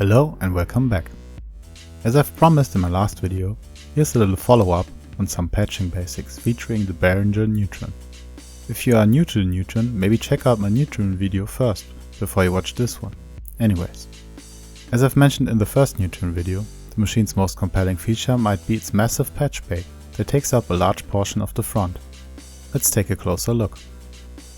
Hello and welcome back. As I've promised in my last video, here's a little follow-up on some patching basics featuring the Behringer Neutron. If you are new to the Neutron, maybe check out my Neutron video first before you watch this one. Anyways, as I've mentioned in the first Neutron video, the machine's most compelling feature might be its massive patch bay that takes up a large portion of the front. Let's take a closer look.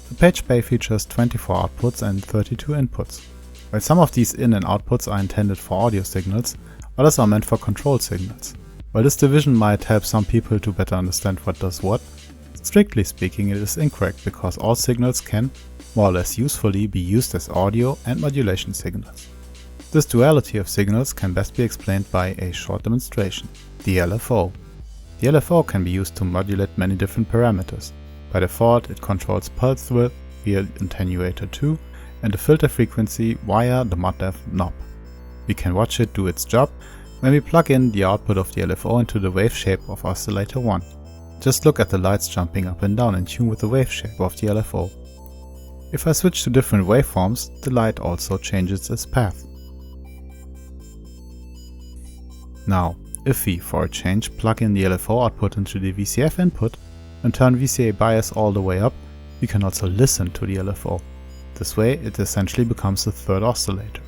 The patch bay features 24 outputs and 32 inputs. While some of these in and outputs are intended for audio signals, others are meant for control signals. While this division might help some people to better understand what does what, strictly speaking it is incorrect because all signals can, more or less usefully, be used as audio and modulation signals. This duality of signals can best be explained by a short demonstration, the LFO. The LFO can be used to modulate many different parameters. By default it controls pulse width via attenuator 2 and the filter frequency via the ModDev knob. We can watch it do its job when we plug in the output of the LFO into the wave shape of oscillator 1. Just look at the lights jumping up and down in tune with the wave shape of the LFO. If I switch to different waveforms, the light also changes its path. Now, if we, for a change, plug in the LFO output into the VCF input and turn VCA bias all the way up, we can also listen to the LFO. This way it essentially becomes the third oscillator.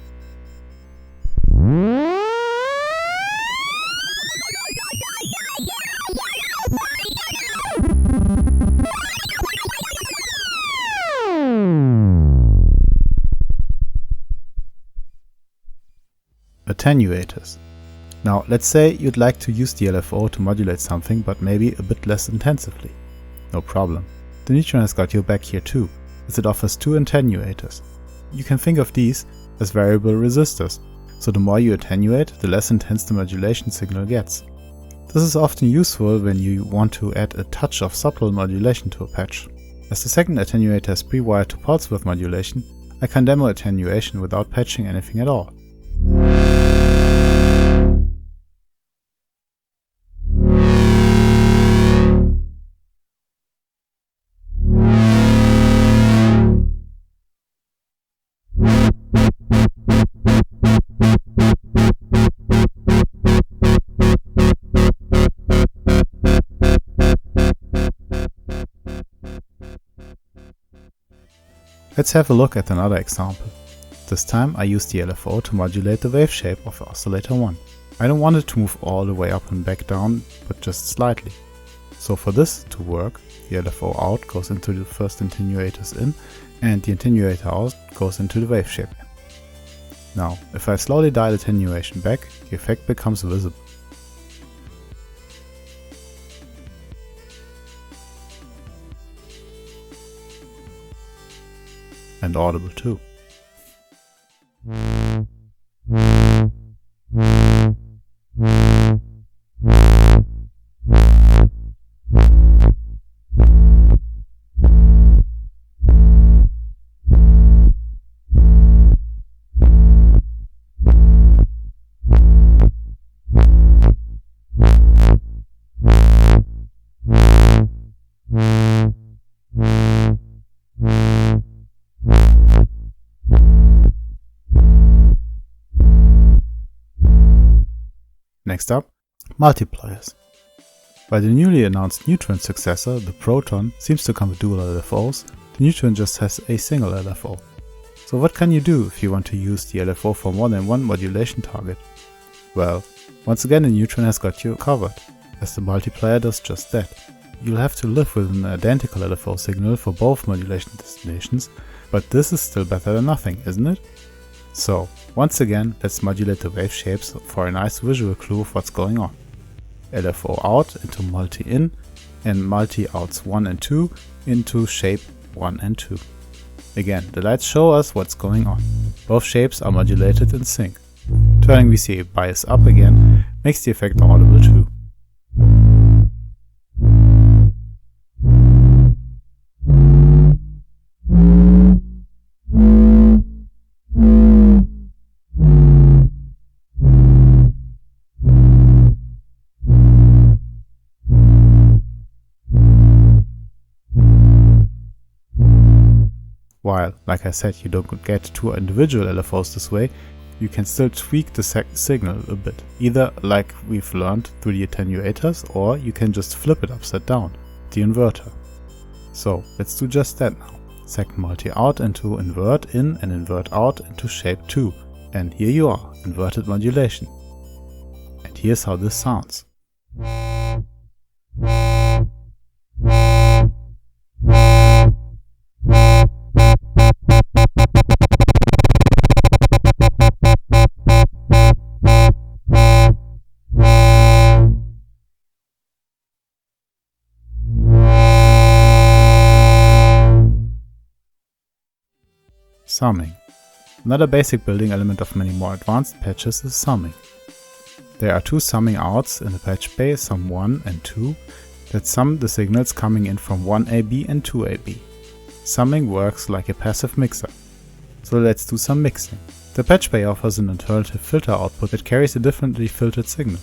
Attenuators. Now let's say you'd like to use the LFO to modulate something but maybe a bit less intensively. No problem. The Neutron has got your back here too, as it offers two attenuators. You can think of these as variable resistors, so the more you attenuate, the less intense the modulation signal gets. This is often useful when you want to add a touch of subtle modulation to a patch. As the second attenuator is pre-wired to pulse width modulation, I can demo attenuation without patching anything at all. Let's have a look at another example. This time I use the LFO to modulate the wave shape of oscillator 1. I don't want it to move all the way up and back down, but just slightly. So for this to work, the LFO out goes into the first attenuators in and the attenuator out goes into the wave shape in. Now, if I slowly dial attenuation back, the effect becomes visible. And audible too. Next up, multipliers. While the newly announced Neutron successor, the Proton, seems to come with dual LFOs, the Neutron just has a single LFO. So what can you do if you want to use the LFO for more than one modulation target? Well, once again the Neutron has got you covered, as the multiplier does just that. You'll have to live with an identical LFO signal for both modulation destinations, but this is still better than nothing, isn't it? So, once again, let's modulate the wave shapes for a nice visual clue of what's going on. LFO out into multi-in and multi-outs 1 and 2 into shape 1 and 2. Again, the lights show us what's going on. Both shapes are modulated in sync. Turning VCA bias up again makes the effect audible too. While, like I said, you don't get two individual LFOs this way, you can still tweak the signal a bit, either like we've learned through the attenuators, or you can just flip it upside down, the inverter. So let's do just that now. Sec multi out into invert in and invert out into shape 2. And here you are, inverted modulation. And here's how this sounds. Summing. Another basic building element of many more advanced patches is summing. There are two summing outs in the patch bay, sum 1 and 2, that sum the signals coming in from 1AB and 2AB. Summing works like a passive mixer. So let's do some mixing. The patch bay offers an alternative filter output that carries a differently filtered signal.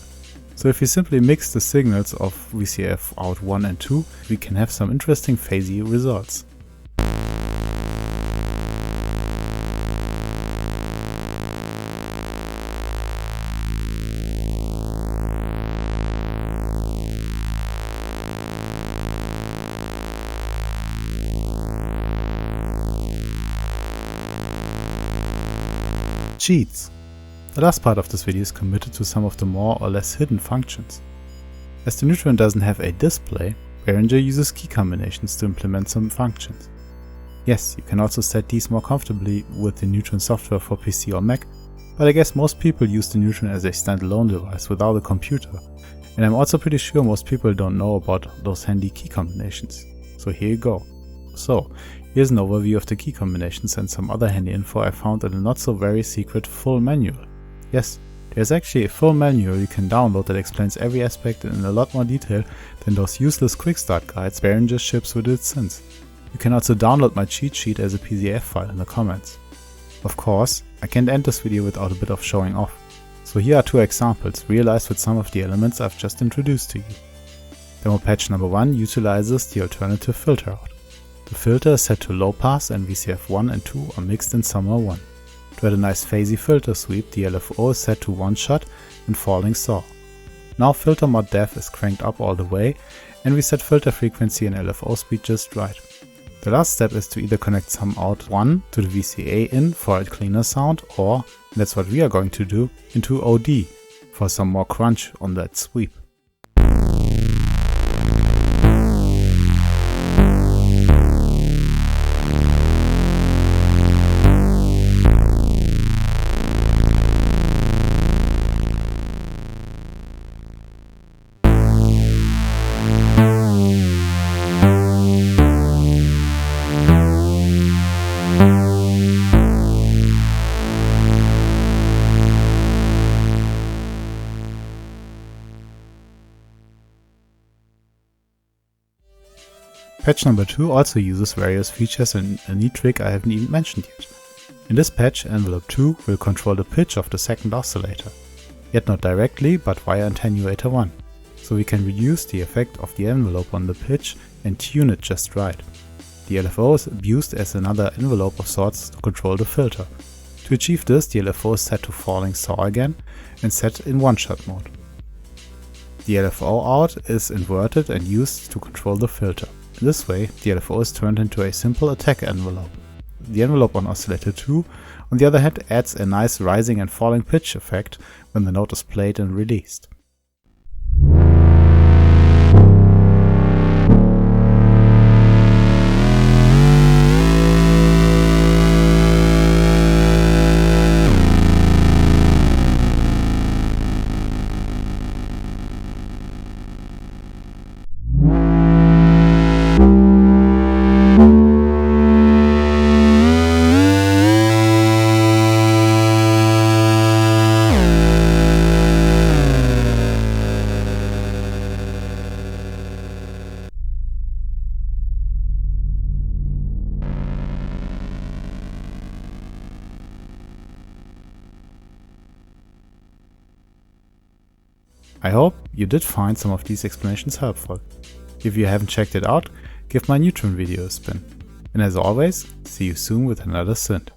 So if we simply mix the signals of VCF out 1 and 2, we can have some interesting phasey results. Cheats. The last part of this video is committed to some of the more or less hidden functions. As the Neutron doesn't have a display, Behringer uses key combinations to implement some functions. Yes, you can also set these more comfortably with the Neutron software for PC or Mac, but I guess most people use the Neutron as a standalone device without a computer, and I'm also pretty sure most people don't know about those handy key combinations. So here you go. So, here's an overview of the key combinations and some other handy info I found in a not so very secret full manual. Yes, there's actually a full manual you can download that explains every aspect in a lot more detail than those useless quick start guides Behringer ships with its synths. You can also download my cheat sheet as a PDF file in the comments. Of course, I can't end this video without a bit of showing off. So here are two examples realized with some of the elements I've just introduced to you. Demo patch number 1 utilizes the alternative filter out. The filter is set to low pass and VCF 1 and 2 are mixed in summer 1. To add a nice phasey filter sweep, the LFO is set to 1 shot and falling saw. Now filter mod def is cranked up all the way and we set filter frequency and LFO speed just right. The last step is to either connect sum out 1 to the VCA in for a cleaner sound, or, and that's what we are going to do, into OD for some more crunch on that sweep. Patch number 2 also uses various features and a neat trick I haven't even mentioned yet. In this patch, envelope 2 will control the pitch of the second oscillator, yet not directly but via attenuator 1, so we can reduce the effect of the envelope on the pitch and tune it just right. The LFO is abused as another envelope of sorts to control the filter. To achieve this, the LFO is set to falling saw again and set in one-shot mode. The LFO out is inverted and used to control the filter. This way, the LFO is turned into a simple attack envelope. The envelope on oscillator 2, on the other hand, adds a nice rising and falling pitch effect when the note is played and released. I hope you did find some of these explanations helpful. If you haven't checked it out, give my Neutron video a spin. And as always, see you soon with another synth.